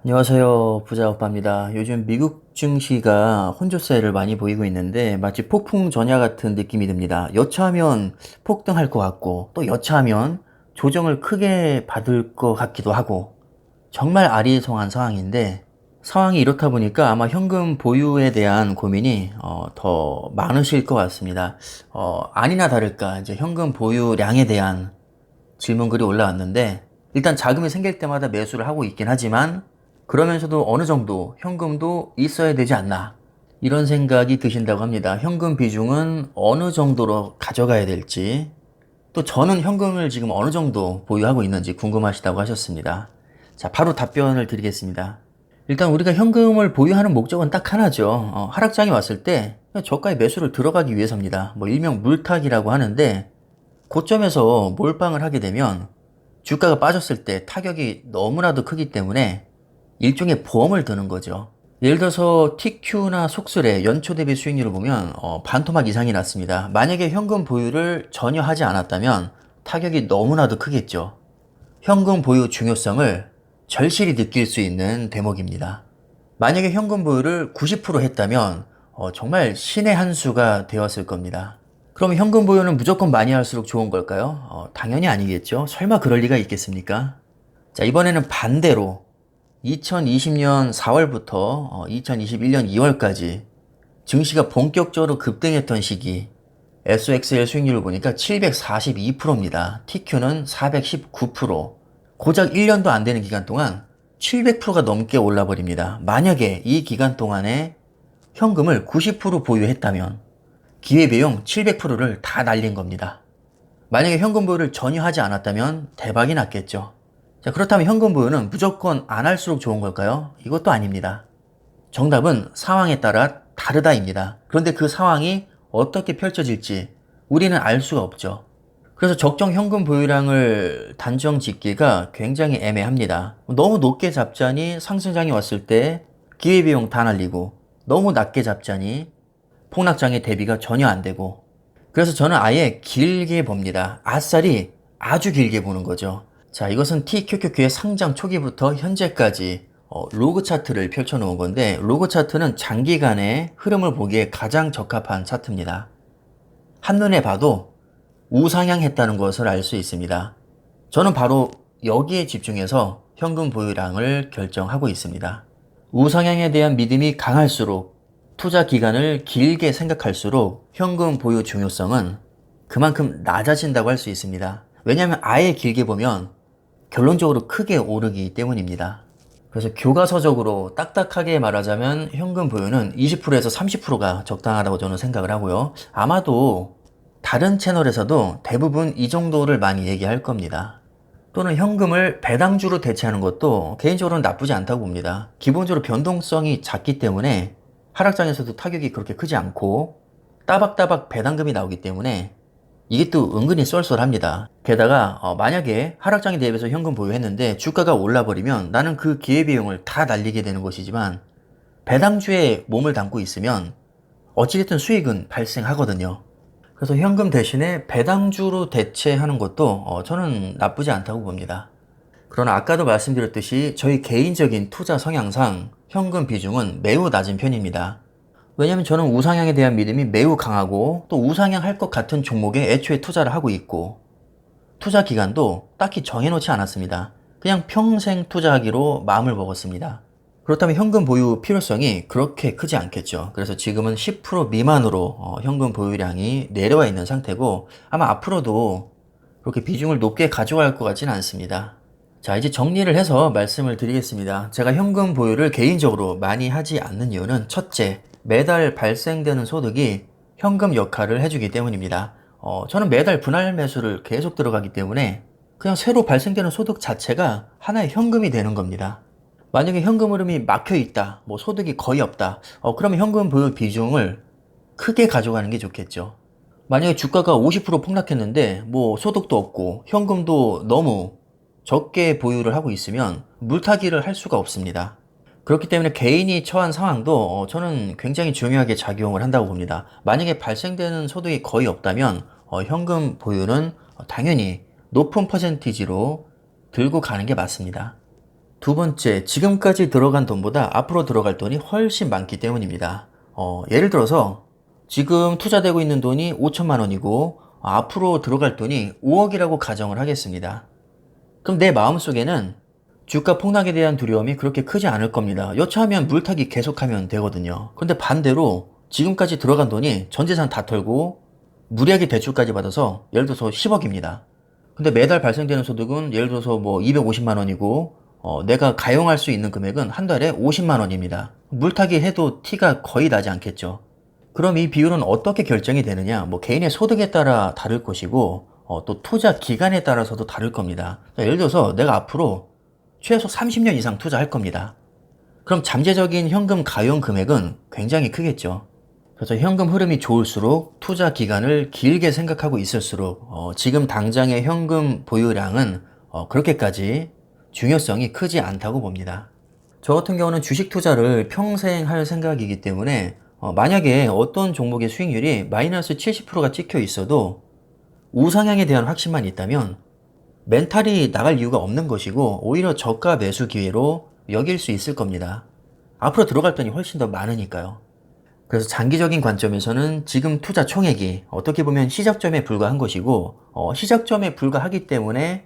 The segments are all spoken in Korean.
안녕하세요. 부자 오빠입니다. 요즘 미국 증시가 혼조세를 많이 보이고 있는데 마치 폭풍 전야 같은 느낌이 듭니다. 여차하면 폭등할 것 같고 또 여차하면 조정을 크게 받을 것 같기도 하고 정말 아리송한 상황인데 상황이 이렇다 보니까 아마 현금 보유에 대한 고민이 더 많으실 것 같습니다. 아니나 다를까 이제 현금 보유량에 대한 질문글이 올라왔는데 일단 자금이 생길 때마다 매수를 하고 있긴 하지만 그러면서도 어느 정도 현금도 있어야 되지 않나 이런 생각이 드신다고 합니다. 현금 비중은 어느 정도로 가져가야 될지 또 저는 현금을 지금 어느 정도 보유하고 있는지 궁금하시다고 하셨습니다. 자, 바로 답변을 드리겠습니다. 일단 우리가 현금을 보유하는 목적은 딱 하나죠. 하락장이 왔을 때 저가의 매수를 들어가기 위해서입니다. 뭐 일명 물타기라고 하는데 고점에서 몰빵을 하게 되면 주가가 빠졌을 때 타격이 너무나도 크기 때문에 일종의 보험을 드는 거죠. 예를 들어서 TQ나 속술의 연초 대비 수익률을 보면 반토막 이상이 났습니다. 만약에 현금 보유를 전혀 하지 않았다면 타격이 너무나도 크겠죠. 현금 보유 중요성을 절실히 느낄 수 있는 대목입니다. 만약에 현금 보유를 90% 했다면 정말 신의 한 수가 되었을 겁니다. 그럼 현금 보유는 무조건 많이 할수록 좋은 걸까요? 당연히 아니겠죠. 설마 그럴 리가 있겠습니까? 자, 이번에는 반대로 2020년 4월부터 2021년 2월까지 증시가 본격적으로 급등했던 시기 SOXL 수익률을 보니까 742%입니다. TQ는 419%. 고작 1년도 안 되는 기간 동안 700%가 넘게 올라버립니다. 만약에 이 기간 동안에 현금을 90% 보유했다면 기회비용 700%를 다 날린 겁니다. 만약에 현금 보유를 전혀 하지 않았다면 대박이 났겠죠. 자, 그렇다면 현금 보유는 무조건 안 할수록 좋은 걸까요? 이것도 아닙니다. 정답은 상황에 따라 다르다입니다. 그런데 그 상황이 어떻게 펼쳐질지 우리는 알 수가 없죠. 그래서 적정 현금 보유량을 단정 짓기가 굉장히 애매합니다. 너무 높게 잡자니 상승장이 왔을 때 기회비용 다 날리고 너무 낮게 잡자니 폭락장의 대비가 전혀 안 되고 그래서 저는 아예 길게 봅니다. 아싸리 아주 길게 보는 거죠. 자, 이것은 TQQQ의 상장 초기부터 현재까지 로그 차트를 펼쳐놓은 건데 로그 차트는 장기간의 흐름을 보기에 가장 적합한 차트입니다. 한눈에 봐도 우상향했다는 것을 알 수 있습니다. 저는 바로 여기에 집중해서 현금 보유량을 결정하고 있습니다. 우상향에 대한 믿음이 강할수록 투자 기간을 길게 생각할수록 현금 보유 중요성은 그만큼 낮아진다고 할 수 있습니다. 왜냐하면 아예 길게 보면 결론적으로 크게 오르기 때문입니다. 그래서 교과서적으로 딱딱하게 말하자면 현금 보유는 20%에서 30%가 적당하다고 저는 생각을 하고요. 아마도 다른 채널에서도 대부분 이 정도를 많이 얘기할 겁니다. 또는 현금을 배당주로 대체하는 것도 개인적으로는 나쁘지 않다고 봅니다. 기본적으로 변동성이 작기 때문에 하락장에서도 타격이 그렇게 크지 않고 따박따박 배당금이 나오기 때문에 이게 또 은근히 쏠쏠합니다. 게다가 만약에 하락장에 대비해서 현금 보유했는데 주가가 올라버리면 나는 그 기회비용을 다 날리게 되는 것이지만 배당주에 몸을 담고 있으면 어찌됐든 수익은 발생하거든요. 그래서 현금 대신에 배당주로 대체하는 것도 저는 나쁘지 않다고 봅니다. 그러나 아까도 말씀드렸듯이 저희 개인적인 투자 성향상 현금 비중은 매우 낮은 편입니다. 왜냐면 저는 우상향에 대한 믿음이 매우 강하고 또 우상향 할 것 같은 종목에 애초에 투자를 하고 있고 투자 기간도 딱히 정해놓지 않았습니다. 그냥 평생 투자하기로 마음을 먹었습니다. 그렇다면 현금 보유 필요성이 그렇게 크지 않겠죠. 그래서 지금은 10% 미만으로 현금 보유량이 내려와 있는 상태고 아마 앞으로도 그렇게 비중을 높게 가져갈 것 같지는 않습니다. 자, 이제 정리를 해서 말씀을 드리겠습니다. 제가 현금 보유를 개인적으로 많이 하지 않는 이유는 첫째, 매달 발생되는 소득이 현금 역할을 해주기 때문입니다. 저는 매달 분할 매수를 계속 들어가기 때문에 그냥 새로 발생되는 소득 자체가 하나의 현금이 되는 겁니다. 만약에 현금 흐름이 막혀 있다, 뭐 소득이 거의 없다, 그러면 현금 보유 비중을 크게 가져가는 게 좋겠죠. 만약에 주가가 50% 폭락했는데 뭐 소득도 없고 현금도 너무 적게 보유를 하고 있으면 물타기를 할 수가 없습니다. 그렇기 때문에 개인이 처한 상황도 저는 굉장히 중요하게 작용을 한다고 봅니다. 만약에 발생되는 소득이 거의 없다면 현금 보유는 당연히 높은 퍼센티지로 들고 가는 게 맞습니다. 두 번째, 지금까지 들어간 돈보다 앞으로 들어갈 돈이 훨씬 많기 때문입니다. 예를 들어서 지금 투자되고 있는 돈이 5천만 원이고 앞으로 들어갈 돈이 5억이라고 가정을 하겠습니다. 그럼 내 마음속에는 주가 폭락에 대한 두려움이 그렇게 크지 않을 겁니다. 여차하면 물타기 계속하면 되거든요. 근데 반대로 지금까지 들어간 돈이 전 재산 다 털고 무리하게 대출까지 받아서 예를 들어서 10억입니다. 근데 매달 발생되는 소득은 예를 들어서 뭐 250만 원이고 내가 가용할 수 있는 금액은 한 달에 50만 원입니다. 물타기 해도 티가 거의 나지 않겠죠. 그럼 이 비율은 어떻게 결정이 되느냐? 뭐 개인의 소득에 따라 다를 것이고 또 투자 기간에 따라서도 다를 겁니다. 자, 예를 들어서 내가 앞으로 최소 30년 이상 투자할 겁니다. 그럼 잠재적인 현금 가용 금액은 굉장히 크겠죠. 그래서 현금 흐름이 좋을수록 투자 기간을 길게 생각하고 있을수록 지금 당장의 현금 보유량은 그렇게까지 중요성이 크지 않다고 봅니다. 저 같은 경우는 주식 투자를 평생 할 생각이기 때문에 만약에 어떤 종목의 수익률이 마이너스 70%가 찍혀 있어도 우상향에 대한 확신만 있다면 멘탈이 나갈 이유가 없는 것이고 오히려 저가 매수 기회로 여길 수 있을 겁니다. 앞으로 들어갈 돈이 훨씬 더 많으니까요. 그래서 장기적인 관점에서는 지금 투자 총액이 어떻게 보면 시작점에 불과한 것이고 시작점에 불과하기 때문에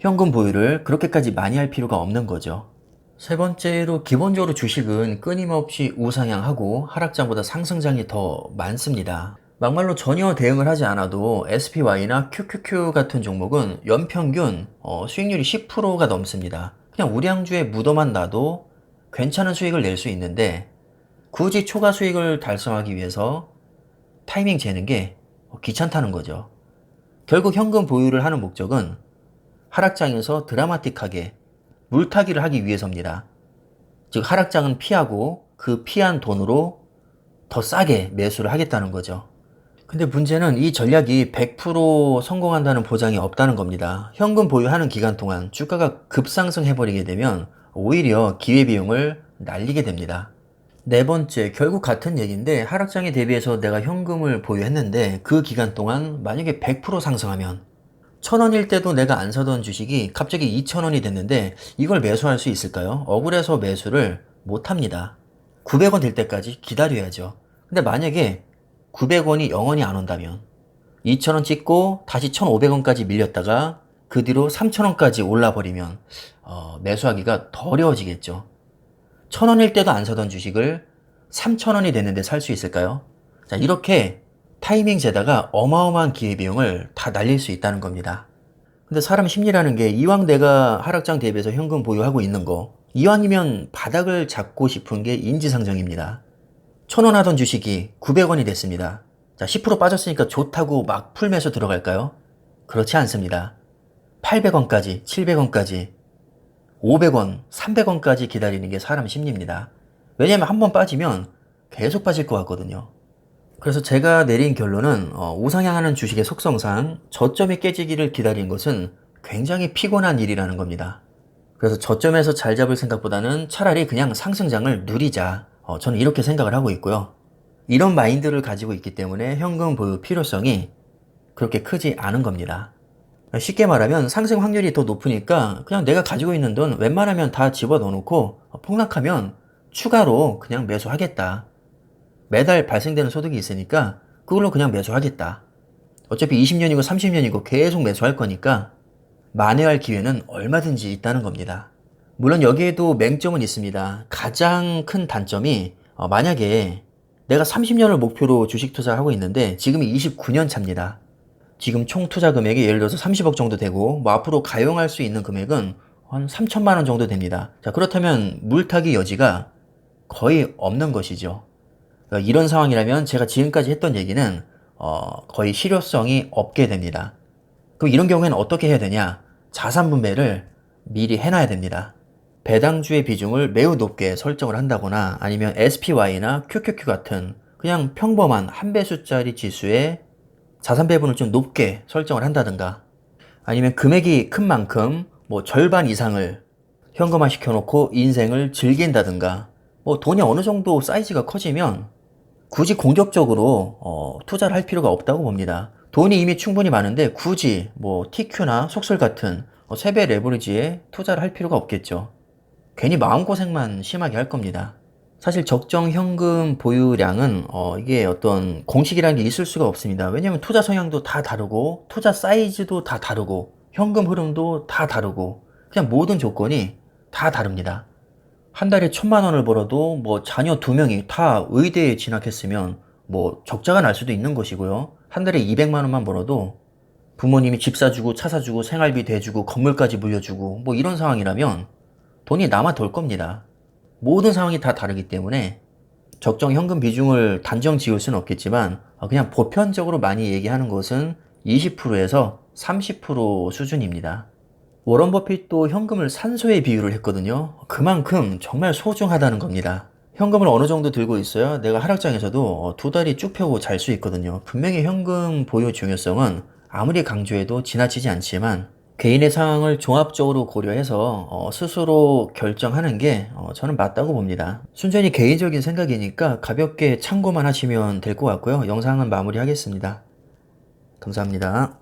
현금 보유를 그렇게까지 많이 할 필요가 없는 거죠. 세 번째로 기본적으로 주식은 끊임없이 우상향하고 하락장보다 상승장이 더 많습니다. 막말로 전혀 대응을 하지 않아도 SPY나 QQQ 같은 종목은 연평균 수익률이 10%가 넘습니다. 그냥 우량주에 묻어만 놔도 괜찮은 수익을 낼 수 있는데 굳이 초과 수익을 달성하기 위해서 타이밍 재는 게 귀찮다는 거죠. 결국 현금 보유를 하는 목적은 하락장에서 드라마틱하게 물타기를 하기 위해서입니다. 즉 하락장은 피하고 그 피한 돈으로 더 싸게 매수를 하겠다는 거죠. 근데 문제는 이 전략이 100% 성공한다는 보장이 없다는 겁니다. 현금 보유하는 기간 동안 주가가 급상승해버리게 되면 오히려 기회비용을 날리게 됩니다. 네 번째, 결국 같은 얘기인데 하락장에 대비해서 내가 현금을 보유했는데 그 기간 동안 만약에 100% 상승하면 1,000원일 때도 내가 안 사던 주식이 갑자기 2,000원이 됐는데 이걸 매수할 수 있을까요? 억울해서 매수를 못합니다. 900원 될 때까지 기다려야죠. 근데 만약에 900원이 영원히 안 온다면 2,000원 찍고 다시 1,500원까지 밀렸다가 그 뒤로 3,000원까지 올라버리면 매수하기가 더 어려워지겠죠. 1,000원일 때도 안 사던 주식을 3,000원이 됐는데 살 수 있을까요? 자, 이렇게 타이밍 재다가 어마어마한 기회비용을 다 날릴 수 있다는 겁니다. 근데 사람 심리라는 게 이왕 내가 하락장 대비해서 현금 보유하고 있는 거 이왕이면 바닥을 잡고 싶은 게 인지상정입니다. 1,000원 하던 주식이 900원이 됐습니다. 자, 10% 빠졌으니까 좋다고 막 풀매수 들어갈까요? 그렇지 않습니다. 800원까지, 700원까지, 500원, 300원까지 기다리는 게 사람 심리입니다. 왜냐면 한번 빠지면 계속 빠질 것 같거든요. 그래서 제가 내린 결론은 우상향하는 주식의 속성상 저점이 깨지기를 기다리는 것은 굉장히 피곤한 일이라는 겁니다. 그래서 저점에서 잘 잡을 생각보다는 차라리 그냥 상승장을 누리자. 저는 이렇게 생각을 하고 있고요. 이런 마인드를 가지고 있기 때문에 현금 보유 필요성이 그렇게 크지 않은 겁니다. 쉽게 말하면 상승 확률이 더 높으니까 그냥 내가 가지고 있는 돈 웬만하면 다 집어넣어 놓고 폭락하면 추가로 그냥 매수하겠다. 매달 발생되는 소득이 있으니까 그걸로 그냥 매수하겠다. 어차피 20년이고 30년이고 계속 매수할 거니까 만회할 기회는 얼마든지 있다는 겁니다. 물론 여기에도 맹점은 있습니다. 가장 큰 단점이 만약에 내가 30년을 목표로 주식 투자를 하고 있는데 지금이 29년 차입니다. 지금 총 투자 금액이 예를 들어서 30억 정도 되고 뭐 앞으로 가용할 수 있는 금액은 한 3천만 원 정도 됩니다. 자, 그렇다면 물타기 여지가 거의 없는 것이죠. 그러니까 이런 상황이라면 제가 지금까지 했던 얘기는 거의 실효성이 없게 됩니다. 그럼 이런 경우에는 어떻게 해야 되냐? 자산 분배를 미리 해놔야 됩니다. 배당주의 비중을 매우 높게 설정을 한다거나 아니면 SPY나 QQQ 같은 그냥 평범한 한 배수짜리 지수에 자산 배분을 좀 높게 설정을 한다든가 아니면 금액이 큰 만큼 뭐 절반 이상을 현금화 시켜놓고 인생을 즐긴다든가 뭐 돈이 어느 정도 사이즈가 커지면 굳이 공격적으로 투자를 할 필요가 없다고 봅니다. 돈이 이미 충분히 많은데 굳이 뭐 TQ나 속설 같은 세배 레버리지에 투자를 할 필요가 없겠죠. 괜히 마음고생만 심하게 할 겁니다. 사실 적정 현금 보유량은 이게 어떤 공식이라는 게 있을 수가 없습니다. 왜냐면 투자 성향도 다 다르고 투자 사이즈도 다 다르고 현금 흐름도 다 다르고 그냥 모든 조건이 다 다릅니다. 한 달에 1,000만 원을 벌어도 뭐 자녀 2명이 다 의대에 진학했으면 뭐 적자가 날 수도 있는 것이고요. 한 달에 200만 원만 벌어도 부모님이 집 사주고 차 사주고 생활비 대주고 건물까지 물려주고 뭐 이런 상황이라면 돈이 남아 돌 겁니다. 모든 상황이 다 다르기 때문에 적정 현금 비중을 단정 지을 수는 없겠지만 그냥 보편적으로 많이 얘기하는 것은 20%에서 30% 수준입니다. 워런 버핏도 현금을 산소에 비유를 했거든요. 그만큼 정말 소중하다는 겁니다. 현금을 어느 정도 들고 있어야 내가 하락장에서도 2다리 쭉 펴고 잘 수 있거든요. 분명히 현금 보유 중요성은 아무리 강조해도 지나치지 않지만 개인의 상황을 종합적으로 고려해서 스스로 결정하는 게 저는 맞다고 봅니다. 순전히 개인적인 생각이니까 가볍게 참고만 하시면 될 것 같고요. 영상은 마무리하겠습니다. 감사합니다.